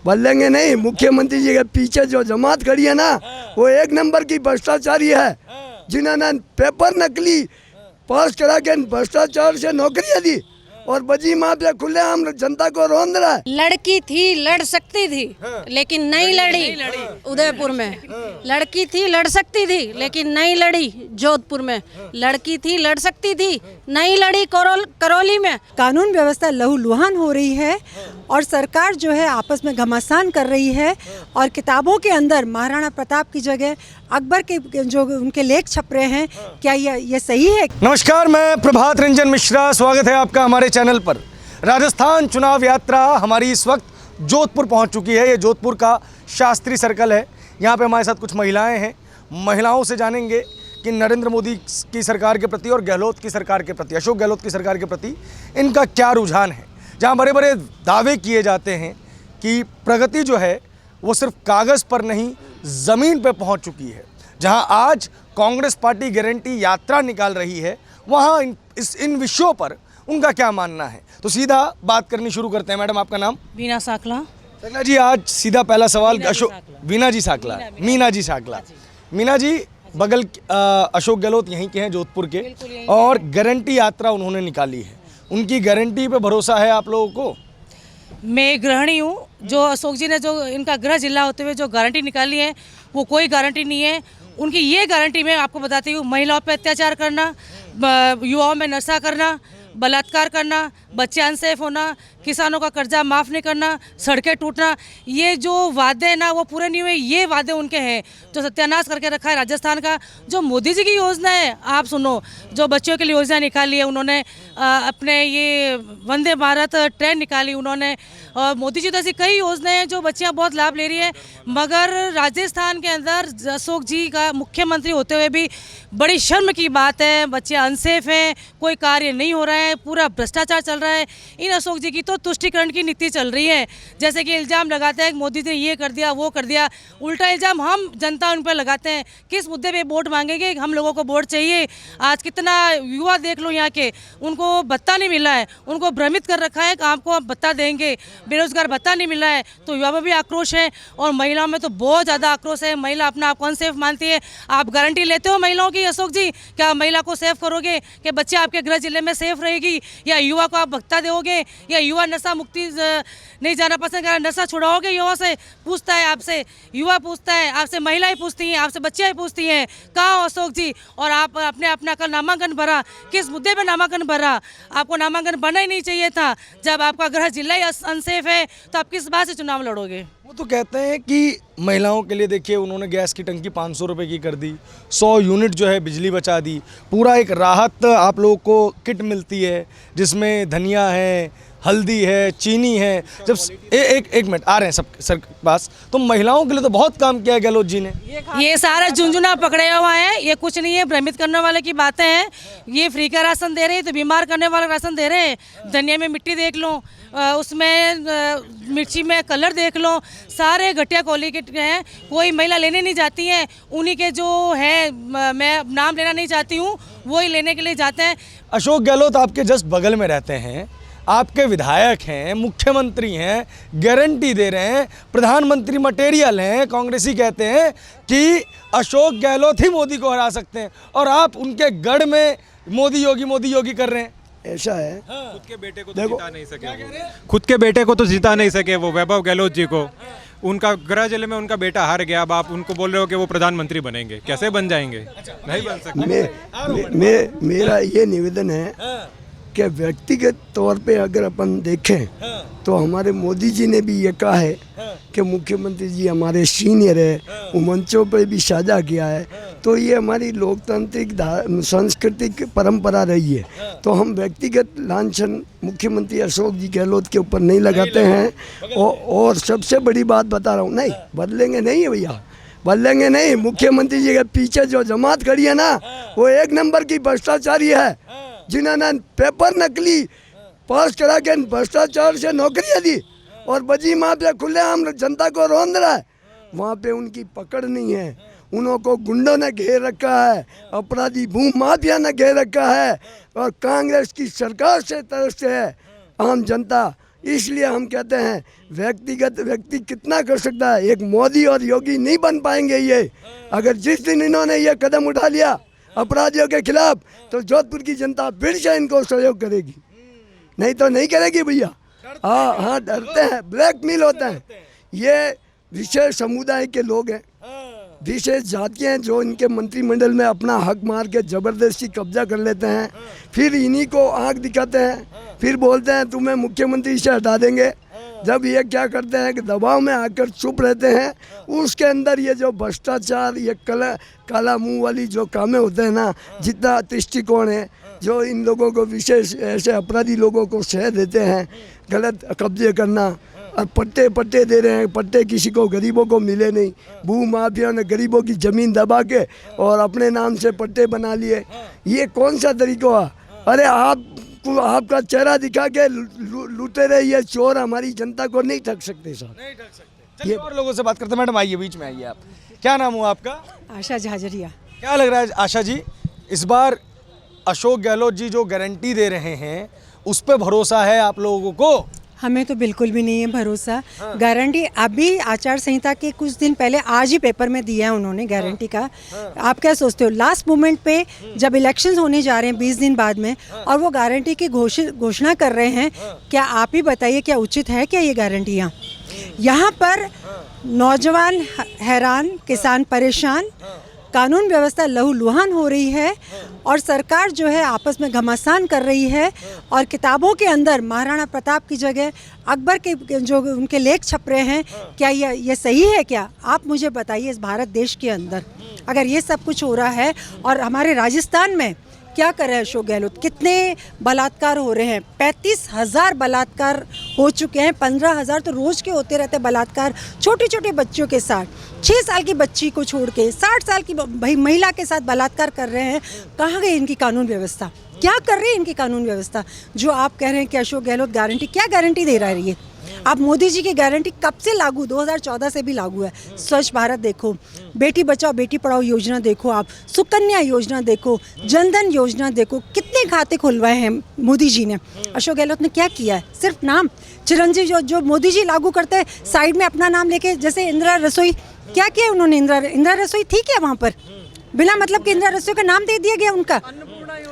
बदलेंगे नहीं। मुख्यमंत्री जी के पीछे जो जमात खड़ी है ना, वो एक नंबर की भ्रष्टाचारी है, जिन्होंने पेपर नकली पास करा के भ्रष्टाचार से नौकरियां दी और बजी माफिया खुलेआम जनता को रोंद रहा है। लड़की थी, लड़ सकती थी, लेकिन नहीं लड़ी। उदयपुर में लड़की थी, लड़ सकती थी, लेकिन नहीं लड़ी। जोधपुर में लड़की थी, लड़ सकती थी, नहीं लड़ी। करौली में कानून व्यवस्था लहूलुहान हो रही है और सरकार जो है आपस में घमासान कर रही है और किताबों के अंदर महाराणा प्रताप की जगह अकबर के जो उनके लेख छप रहे हैं, क्या ये सही है? नमस्कार, मैं प्रभात रंजन मिश्रा, स्वागत है आपका हमारे चैनल पर। राजस्थान चुनाव यात्रा हमारी इस वक्त जोधपुर पहुंच चुकी है। ये जोधपुर का शास्त्री सर्कल है। यहाँ पे हमारे साथ कुछ महिलाएं हैं। महिलाओं से जानेंगे कि नरेंद्र मोदी की सरकार के प्रति और गहलोत की सरकार के प्रति, अशोक गहलोत की सरकार के प्रति इनका क्या रुझान है। जहाँ बड़े बड़े दावे किए जाते हैं कि प्रगति जो है वो सिर्फ कागज़ पर नहीं, ज़मीन पर पहुँच चुकी है। जहाँ आज कांग्रेस पार्टी गारंटी यात्रा निकाल रही है, वहाँ इन विषयों पर उनका क्या मानना है। तो सीधा बात करनी शुरू करते हैं। मैडम, आपका नाम? वीना साकला। साकला जी, आज सीधा पहला सवाल अशोक मीना जी साकला, मीना जी साकला। मीना जी, बगल अशोक गहलोत यहीं के हैं, जोधपुर के, और गारंटी यात्रा उन्होंने निकाली है। उनकी गारंटी पे भरोसा है आप लोगों को? मैं गृहिणी हूँ। जो अशोक जी ने जो इनका गृह जिला होते हुए जो गारंटी निकाली है, वो कोई गारंटी नहीं है। उनकी ये गारंटी मैं आपको बताती हूँ, महिलाओं पे अत्याचार करना, युवाओं में नशा करना, बलात्कार करना, बच्चे अनसेफ होना, किसानों का कर्जा माफ़ नहीं करना, सड़कें टूटना, ये जो वादे हैं ना वो पूरे नहीं हुए। ये वादे उनके हैं जो सत्यानाश करके रखा है राजस्थान का। जो मोदी जी की योजना है, आप सुनो, जो बच्चों के लिए योजना निकाली है उन्होंने, अपने ये वंदे भारत ट्रेन निकाली उन्होंने, और मोदी जी तो ऐसी कई योजनाएं हैं जो बच्चियां बहुत लाभ ले रही हैं। मगर राजस्थान के अंदर अशोक जी का मुख्यमंत्री होते हुए भी बड़ी शर्म की बात है, बच्चे अनसेफ हैं, कोई कार्य नहीं हो रहा है, पूरा भ्रष्टाचार चल रहा है। इन अशोक जी की तो तुष्टिकरण की नीति चल रही है। जैसे कि इल्ज़ाम लगाते हैं मोदी जी ने ये कर दिया, वो कर दिया। उल्टा इल्ज़ाम हम जनता उन पर लगाते हैं। किस मुद्दे पे वोट मांगेंगे? हम लोगों को वोट चाहिए। आज कितना युवा देख लो यहाँ के, उनको भत्ता नहीं मिला है, उनको भ्रमित कर रखा है कि आपको हम भत्ता देंगे। बेरोजगार भत्ता नहीं मिला है, तो युवा में भी आक्रोश है और महिलाओं में तो बहुत ज़्यादा आक्रोश है। महिला अपना आप कौन सेफ मानती है? आप गारंटी लेते हो महिलाओं की अशोक जी? क्या महिला को सेफ करोगे कि बच्चे आपके गृह जिले में सेफ रहेगी? या युवा को आप भत्ता दोगे? या युवा नशा मुक्ति नहीं जाना पसंद कर, नशा छुड़ाओगे? युवा से पूछता है, आपसे युवा पूछता है, आपसे महिलाएं पूछती हैं, आपसे बच्चियां पूछती हैं, कहाँ हो अशोक जी? और आप अपना कल नामांकन भरा, किस मुद्दे पे नामांकन भरा? आपको नामांकन भरना ही नहीं चाहिए था। जब आपका गृह जिला ही अनसेफ है तो आप किस बात से चुनाव लड़ोगे? वो तो कहते हैं कि महिलाओं के लिए देखिए उन्होंने गैस की टंकी 500 रुपये की कर दी, 100 यूनिट जो है बिजली बचा दी, पूरा एक राहत आप लोगों को किट मिलती है जिसमें धनिया है, हल्दी है, चीनी है। जब एक मिनट आ रहे हैं सब सर पास, तो महिलाओं के लिए तो बहुत काम किया है गहलोत जी ने। ये सारा झुंझुना पकड़े हुआ है, ये कुछ नहीं है, भ्रमित करने वाले की बातें हैं। ये फ्री का राशन दे रहे हैं तो बीमार करने वाला राशन दे रहे हैं। धनिया में मिट्टी देख लो, उसमें मिर्ची में कलर देख लो, सारे घटिया क्वालिटी के हैं। कोई महिला लेने नहीं जाती हैं, उन्हीं के जो है, मैं नाम लेना नहीं चाहती हूँ, वही लेने के लिए जाते हैं। अशोक गहलोत आपके जस्ट बगल में रहते हैं, आपके विधायक हैं, मुख्यमंत्री हैं, गारंटी दे रहे हैं, प्रधानमंत्री मटेरियल हैं। कांग्रेसी कहते हैं कि अशोक गहलोत ही मोदी को हरा सकते हैं और आप उनके गढ़ में मोदी योगी कर रहे हैं। ऐसा है। खुद के बेटे को तो जिता नहीं सके, खुद के बेटे को तो जिता नहीं सके वो वैभव गहलोत जी को। उनका गृह जिले में उनका बेटा हार गया, अब आप उनको बोल रहे हो कि वो प्रधानमंत्री बनेंगे, कैसे बन जाएंगे? नहीं बन सकते। मेरा ये निवेदन है कि व्यक्तिगत तौर पे अगर अपन देखें तो हमारे मोदी जी ने भी ये कहा है कि मुख्यमंत्री जी हमारे सीनियर है, वो मंचों पर भी साझा किया है। तो ये हमारी लोकतांत्रिक सांस्कृतिक परंपरा रही है, तो हम व्यक्तिगत लांछन मुख्यमंत्री अशोक जी गहलोत के ऊपर नहीं लगाते हैं। और सबसे बड़ी बात बता रहा हूँ, नहीं बदलेंगे नहीं है भैया, बदलेंगे नहीं। मुख्यमंत्री जी के पीछे जो जमात खड़ी है ना, वो एक नंबर की भ्रष्टाचारी है, जिन्होंने पेपर नकली पास करा के भ्रष्टाचार से नौकरियां दी और बजी माफिया खुलेआम जनता को रोंद रहा है। वहाँ पे उनकी पकड़ नहीं है, उनको गुंडों ने घेर रखा है, अपराधी भू माफिया ने घेर रखा है और कांग्रेस की सरकार से तरफ से है। आम जनता इसलिए हम कहते हैं व्यक्तिगत व्यक्ति कितना कर सकता है, एक मोदी और योगी नहीं बन पाएंगे ये। अगर जिस दिन इन्होंने ये कदम उठा लिया अपराधियों के खिलाफ तो जोधपुर की जनता फिर से इनको सहयोग करेगी, नहीं तो नहीं करेगी भैया। हाँ, डरते हैं, ब्लैकमेल होते हैं। ये विशेष समुदाय के लोग हैं, विशेष जातियाँ हैं जो इनके मंत्रिमंडल में अपना हक मार के ज़बरदस्ती कब्जा कर लेते हैं, फिर इन्हीं को आंख दिखाते हैं, फिर बोलते हैं तुम्हें मुख्यमंत्री से हटा देंगे। जब ये क्या करते हैं कि दबाव में आकर चुप रहते हैं, उसके अंदर ये जो भ्रष्टाचार, ये काला मुंह वाली जो कामें होते हैं ना, जितना दृष्टिकोण है जो इन लोगों को विशेष ऐसे अपराधी लोगों को शह देते हैं, गलत कब्जे करना और पट्टे दे रहे हैं। पट्टे किसी को गरीबों को मिले नहीं, भू माफिया ने गरीबों की ज़मीन दबा के और अपने नाम से पट्टे बना लिए। ये कौन सा तरीका है? अरे आपका चेहरा दिखा के लूटे रहे ये चोर हमारी जनता को नहीं ठग सकते सर। नहीं ठग सकते। चलिए और लोगों से बात करते हैं। मैडम आइए, बीच में आइए। आप क्या नाम हुआ आपका? आशा झाझरिया। क्या लग रहा है आशा जी, इस बार अशोक गहलोत जी जो गारंटी दे रहे हैं उस पर भरोसा है आप लोगों को? हमें तो बिल्कुल भी नहीं है भरोसा। गारंटी अभी आचार संहिता के कुछ दिन पहले आज ही पेपर में दिया है उन्होंने गारंटी का। आप क्या सोचते हो लास्ट मोमेंट पे जब इलेक्शंस होने जा रहे हैं 20 दिन बाद में और वो गारंटी की घोषणा कर रहे हैं, क्या आप ही बताइए क्या उचित है क्या ये गारंटियाँ? यहाँ पर नौजवान हैरान, किसान परेशान, कानून व्यवस्था लहूलुहान हो रही है और सरकार जो है आपस में घमासान कर रही है और किताबों के अंदर महाराणा प्रताप की जगह अकबर के जो उनके लेख छप रहे हैं। क्या ये सही है क्या? आप मुझे बताइए, इस भारत देश के अंदर अगर ये सब कुछ हो रहा है और हमारे राजस्थान में क्या कर रहे हैं अशोक गहलोत? कितने बलात्कार हो रहे हैं? 35,000 बलात्कार हो चुके हैं। 15,000 तो रोज़ के होते रहते हैं बलात्कार, छोटे छोटे बच्चों के साथ। 6 साल की बच्ची को छोड़ के 60 साल की भाई महिला के साथ बलात्कार कर रहे हैं। कहाँ गई इनकी कानून व्यवस्था? क्या कर रही है इनकी कानून व्यवस्था? जो आप कह रहे हैं कि अशोक गहलोत गारंटी, क्या गारंटी दे रहा है ये? आप मोदी जी की गारंटी कब से लागू? 2014 से भी लागू है। स्वच्छ भारत देखो, बेटी बचाओ बेटी पढ़ाओ योजना देखो, आप सुकन्या योजना देखो, जनधन योजना देखो, कितने खाते खुलवाए हैं मोदी जी ने। अशोक गहलोत ने क्या किया है? सिर्फ नाम। चिरंजीव जो मोदी जी लागू करते हैं साइड में अपना नाम लेके, जैसे इंदिरा रसोई, क्या किया उन्होंने? इंदिरा रसोई थी क्या वहाँ पर? बिना मतलब कि इंदिरा रसोई का नाम दे दिया गया उनका।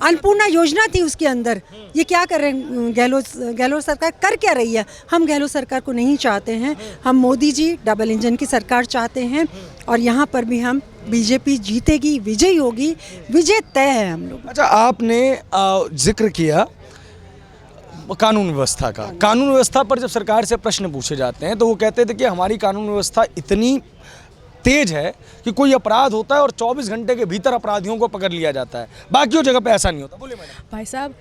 अन्नपूर्णा योजना थी उसके अंदर। ये क्या कर रहे हैं गहलोत सरकार? कर क्या रही है? हम गहलोत सरकार को नहीं चाहते हैं। हम मोदी जी डबल इंजन की सरकार चाहते हैं और यहाँ पर भी हम बीजेपी जीतेगी, विजयी होगी, विजय तय है हम लोग। अच्छा, आपने जिक्र किया कानून व्यवस्था का। कानून व्यवस्था पर जब सरकार से प्रश्न पूछे जाते हैं तो वो कहते थे कि हमारी कानून व्यवस्था इतनी तेज है कि कोई अपराध होता है और 24 घंटे के भीतर अपराधियों को पकड़ लिया जाता है, बाकी जगह पे ऐसा नहीं होता। बोलिए मैडम। भाई साहब,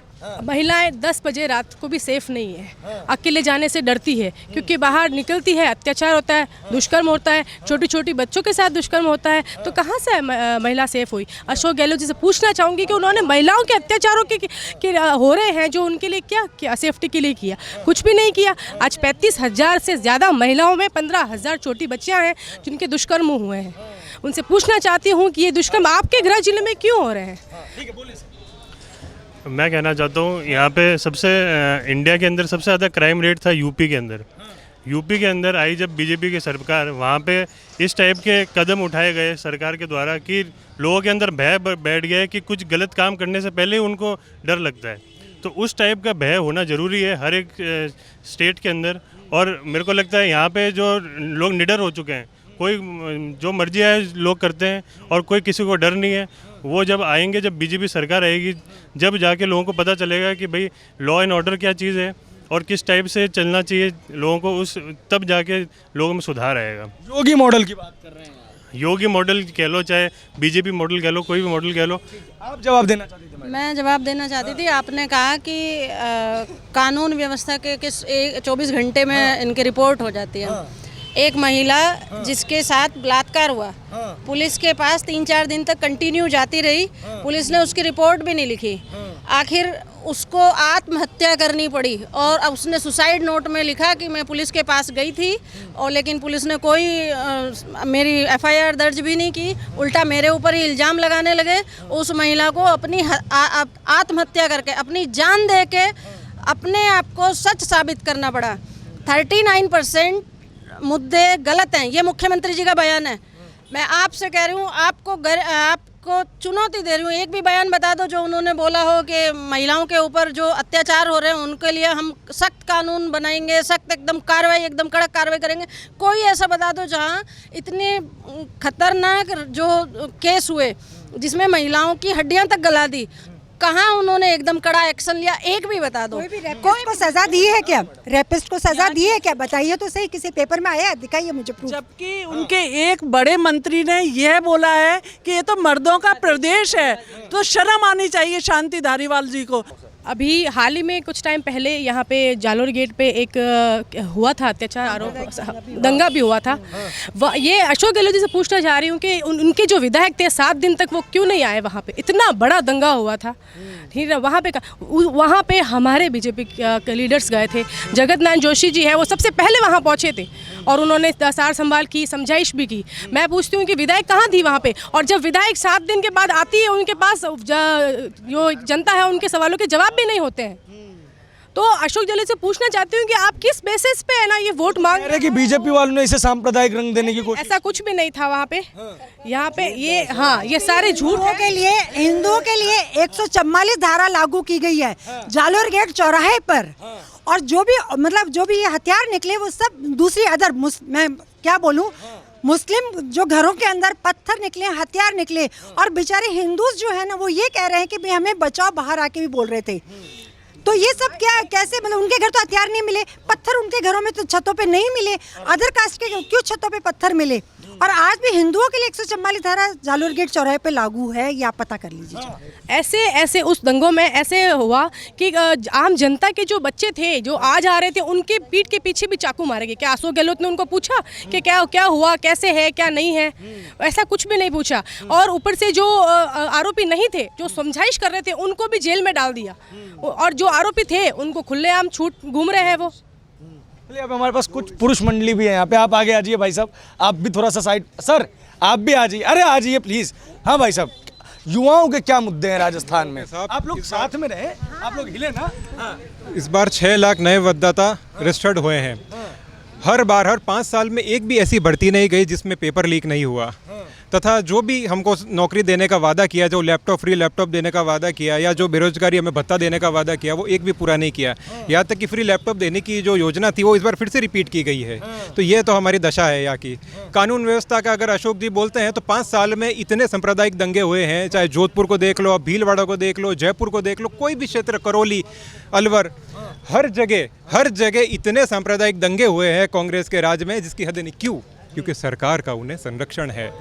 महिलाएं 10 बजे रात को भी सेफ नहीं है। अकेले जाने से डरती है क्योंकि बाहर निकलती है, अत्याचार होता है, दुष्कर्म होता है, छोटी छोटी बच्चों के साथ दुष्कर्म होता है, तो कहाँ से महिला सेफ हुई? अशोक गहलोत जी से पूछना चाहूँगी कि उन्होंने महिलाओं के अत्याचारों के हो रहे हैं जो उनके लिए क्या सेफ्टी के लिए किया? कुछ भी नहीं किया। आज 35,000 से ज़्यादा महिलाओं में 15,000 छोटी बच्चियाँ हैं जिनके दुष्कर्म हुए हैं। उनसे पूछना चाहती हूँ कि ये दुष्कर्म आपके गृह जिले में क्यों हो रहे हैं? मैं कहना चाहता हूँ यहाँ पे सबसे इंडिया के अंदर सबसे ज़्यादा क्राइम रेट था यूपी के अंदर। यूपी के अंदर आई जब बीजेपी की सरकार, वहाँ पे इस टाइप के कदम उठाए गए सरकार के द्वारा कि लोगों के अंदर भय बैठ गया कि कुछ गलत काम करने से पहले उनको डर लगता है। तो उस टाइप का भय होना ज़रूरी है हर एक स्टेट के अंदर। और मेरे को लगता है यहाँ पे जो लोग निडर हो चुके हैं, कोई जो मर्जी है लोग करते हैं और कोई किसी को डर नहीं है। वो जब आएंगे, जब बीजेपी सरकार आएगी, जब जाके लोगों को पता चलेगा कि भाई लॉ एंड ऑर्डर क्या चीज़ है और किस टाइप से चलना चाहिए लोगों को, उस तब जाके लोगों में सुधार आएगा। योगी मॉडल की बात कर रहे हैं। योगी मॉडल कह लो, चाहे बीजेपी मॉडल कह लो, कोई भी मॉडल कह लो। आप जवाब देना चाहती थी? मैं जवाब देना चाहती थी। आपने कहा कि कानून व्यवस्था के 24 घंटे में इनकी रिपोर्ट हो जाती है। एक महिला जिसके साथ बलात्कार हुआ, पुलिस के पास 3-4 दिन तक कंटिन्यू जाती रही, पुलिस ने उसकी रिपोर्ट भी नहीं लिखी। आखिर उसको आत्महत्या करनी पड़ी और अब उसने सुसाइड नोट में लिखा कि मैं पुलिस के पास गई थी और लेकिन पुलिस ने कोई मेरी FIR दर्ज भी नहीं की, उल्टा मेरे ऊपर ही इल्ज़ाम लगाने लगे। उस महिला को अपनी आत्महत्या करके, अपनी जान दे के अपने आप को सच साबित करना पड़ा। 39% मुद्दे गलत हैं, ये मुख्यमंत्री जी का बयान है। मैं आपसे कह रही हूँ, आपको चुनौती दे रही हूँ, एक भी बयान बता दो जो उन्होंने बोला हो कि महिलाओं के ऊपर जो अत्याचार हो रहे हैं उनके लिए हम सख्त कानून बनाएंगे, सख्त एकदम कार्रवाई, एकदम कड़क कार्रवाई करेंगे। कोई ऐसा बता दो जहाँ इतने खतरनाक जो केस हुए जिसमें महिलाओं की हड्डियां तक गला दी, कहाँ उन्होंने एकदम कड़ा एक्शन लिया, एक भी बता दो। कोई को सजा दी है क्या? रेपिस्ट को सजा दी है क्या? बताइए तो सही, किसी पेपर में आया है? दिखाइए मुझे प्रूफ। जबकि उनके एक बड़े मंत्री ने यह बोला है कि ये तो मर्दों का प्रदेश है, तो शर्म आनी चाहिए शांति धारीवाल जी को। अभी हाल ही में कुछ टाइम पहले यहाँ पे जालोर गेट पे एक हुआ था अत्याचार आरोप, दंगा भी हुआ था। ये अशोक गहलोत जी से पूछना चाह रही हूँ कि उनके जो विधायक थे 7 दिन तक वो क्यों नहीं आए वहाँ पे? इतना बड़ा दंगा हुआ था, ठीक है। वहाँ पे हमारे बीजेपी के लीडर्स गए थे, जगत नारायण जोशी जी है वो सबसे पहले वहाँ पहुँचे थे और उन्होंने सार संभाल की, समझाइश भी की। मैं पूछती हूँ कि विधायक कहाँ थी वहाँ पे? और जब विधायक 7 दिन के बाद आती है, उनके पास जो जनता है उनके सवालों के जवाब भी नहीं होते हैं। तो अशोक गहलोत से पूछना चाहती हूँ कि आप किस बेसिस पे है ना ये वोट मांग रहे हैं कि बीजेपी वालों ने इसे सांप्रदायिक रंग देने की कोशिश? ऐसा कुछ भी नहीं था वहाँ पे। यहाँ पे ये सारे झूठ के लिए, हिंदुओं के लिए 144 धारा लागू की गई है जालोर गेट चौराहे पर। और जो भी ये हथियार निकले वो सब दूसरी अदर मैं क्या बोलूं, मुस्लिम जो घरों के अंदर पत्थर निकले, हथियार निकले, और बेचारे हिंदूज जो है ना वो ये कह रहे हैं कि भाई हमें बचाओ, बाहर आके भी बोल रहे थे। तो ये सब क्या, कैसे, मतलब उनके घर तो हथियार नहीं मिले, पत्थर उनके घरों में तो छतों पे नहीं मिले, अदर कास्ट के क्यों छतों पे पत्थर मिले? और आज भी हिंदुओं के लिए 144 धारा जालोर गेट चौराहे पे लागू है, ये आप पता कर लीजिए। ऐसे उस दंगों में ऐसे हुआ कि आम जनता के जो बच्चे थे जो आज आ रहे थे उनके पीठ के पीछे भी चाकू मारे गए। क्या अशोक गहलोत ने उनको पूछा कि क्या हुआ, कैसे है, क्या नहीं है? ऐसा कुछ भी नहीं पूछा। और ऊपर से जो आरोपी नहीं थे, जो समझाइश कर रहे थे, उनको भी जेल में डाल दिया, और जो आरोपी थे उनको खुलेआम छूट घूम रहे हैं वो। अब हमारे पास कुछ पुरुष मंडली भी है यहाँ पे, आप आगे आ जाइए भाई साहब, आप भी थोड़ा सा साइड, सर आप भी आ जाइए, अरे आ जाइए प्लीज। हाँ भाई साहब, युवाओं के क्या मुद्दे हैं राजस्थान में? आप लोग साथ में रहे, आप लोग हिले ना। हाँ। इस बार 6 लाख नए मतदाता रजिस्टर्ड हुए हैं। हर 5 साल में एक भी ऐसी भर्ती नहीं गई जिसमें पेपर लीक नहीं हुआ, तथा जो भी हमको नौकरी देने का वादा किया, जो फ्री लैपटॉप देने का वादा किया, या जो बेरोजगारी हमें भत्ता देने का वादा किया, वो एक भी पूरा नहीं किया। यहाँ तक कि फ्री लैपटॉप देने की जो योजना थी वो इस बार फिर से रिपीट की गई है। तो ये तो हमारी दशा है यहाँ की कानून व्यवस्था का। अगर अशोक जी बोलते हैं तो 5 साल में इतने सांप्रदायिक दंगे हुए हैं, चाहे जोधपुर को देख लो, भीलवाड़ा को देख लो, जयपुर को देख लो, कोई भी क्षेत्र, करौली, अलवर, हर जगह इतने सांप्रदायिक दंगे हुए हैं कांग्रेस के राज में जिसकी हद नहीं। क्यों? क्योंकि सरकार का उन्हें संरक्षण है।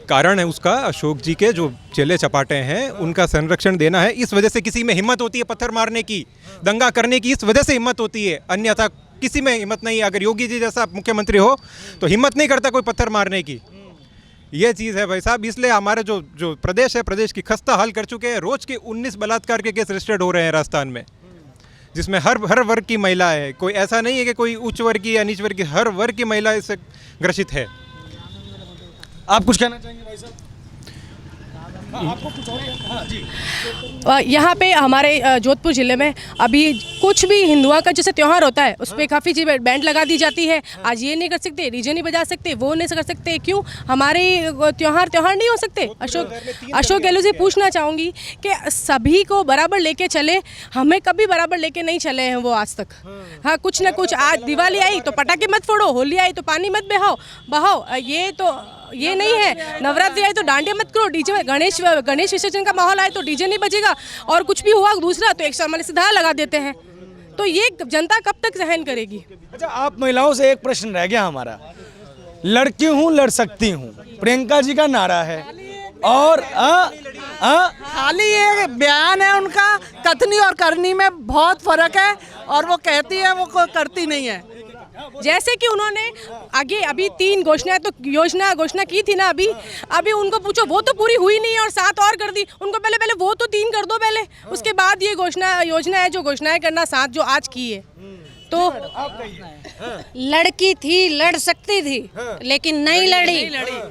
कारण है उसका अशोक जी के जो चेले चपाटे हैं उनका संरक्षण देना है। इस वजह से किसी में हिम्मत होती है पत्थर मारने की, दंगा करने की, इस वजह से हिम्मत होती है, अन्यथा किसी में हिम्मत नहीं। अगर योगी जी जैसा मुख्यमंत्री हो तो हिम्मत नहीं करता कोई पत्थर मारने की। ये चीज़ है भाई साहब। इसलिए हमारे जो प्रदेश है, प्रदेश की खस्ता हाल कर चुके हैं। रोज के 19 बलात्कार के केस रजिस्टर्ड हो रहे हैं राजस्थान में, जिसमें हर वर्ग की महिला है। कोई ऐसा नहीं है कि कोई उच्च वर्ग की या नीच वर्ग की, हर वर्ग की महिला इससे ग्रसित है। आप कुछ कहना चाहेंगे भाई साहब? आपको कुछ और? हाँ जी। यहाँ पे हमारे जोधपुर ज़िले में अभी कुछ भी हिंदुओं का जैसे त्यौहार होता है उस पर काफ़ी चीज़ बैंड लगा दी जाती है। आज ये नहीं कर सकते, डीजे नहीं बजा सकते, वो नहीं कर सकते। क्यों? हमारे त्यौहार नहीं हो सकते? अशोक गहलोत से पूछना चाहूँगी कि सभी को बराबर लेके चले, हमें कभी बराबर लेके नहीं चले हैं वो आज तक। हाँ, कुछ ना कुछ, आज दिवाली आई तो पटाखे मत फोड़ो, होली आई तो पानी मत बहाओ, ये नहीं है। नवरात्रि आई तो डांडिया मत करो, डीजे में गणेश विसर्जन का माहौल आए तो डीजे नहीं बजेगा, और कुछ भी हुआ दूसरा तो 148 धारा लगा देते हैं। तो ये जनता कब तक सहन करेगी? अच्छा, आप महिलाओं से एक प्रश्न रह गया हमारा। लड़की हूँ, लड़ सकती हूँ, प्रियंका जी का नारा है, और खाली ये बयान है उनका। कथनी और करनी में बहुत फर्क है, और वो कहती है वो करती नहीं है। जैसे कि उन्होंने आगे अभी 3 घोषणा की थी ना, अभी उनको पूछो, वो तो पूरी हुई नहीं है और 7 और कर दी। उनको पहले वो तो 3 कर दो पहले, उसके बाद ये योजना है जो घोषणाएं करना 7 जो आज की है। तो लड़की थी लड़ सकती थी लेकिन नहीं लड़ी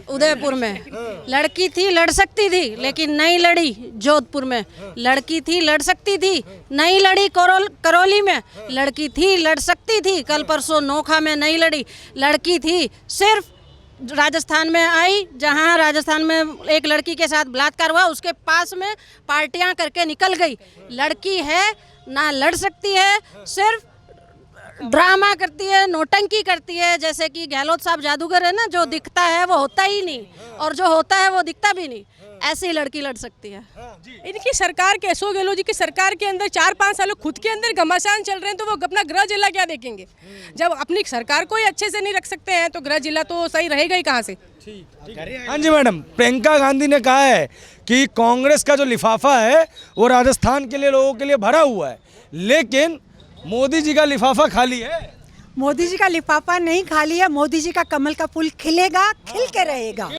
उदयपुर में। लड़की थी लड़ सकती थी लेकिन नहीं लड़ी जोधपुर में। लड़की थी लड़ सकती थी नहीं लड़ी करौली में। लड़की थी लड़ सकती थी कल परसों नोखा में नहीं लड़ी। लड़की थी सिर्फ राजस्थान में आई, जहां राजस्थान में एक लड़की के साथ बलात्कार हुआ उसके पास में पार्टियां करके निकल गई। लड़की है ना लड़ सकती है, सिर्फ ड्रामा करती है, नौटंकी करती है। जैसे कि गहलोत साहब जादूगर है ना, जो दिखता है वो होता ही नहीं और जो होता है वो दिखता भी नहीं। ऐसी लड़की लड़ सकती है। इनकी सरकार के, अशोक गहलोत जी की सरकार के अंदर 4-5 सालों खुद के अंदर घमासान चल रहे हैं, तो वो अपना गृह जिला क्या देखेंगे? जब अपनी सरकार को ही अच्छे से नहीं रख सकते हैं तो गृह जिला तो सही रहेगा ही कहाँ से? हाँ जी मैडम, प्रियंका गांधी ने कहा है कि कांग्रेस का जो लिफाफा है वो राजस्थान के लिए लोगों के लिए भरा हुआ है, लेकिन मोदी जी का लिफाफा खाली है। मोदी जी का लिफाफा नहीं खाली है, मोदी जी का कमल का फूल खिलेगा, खिल के रहेगा।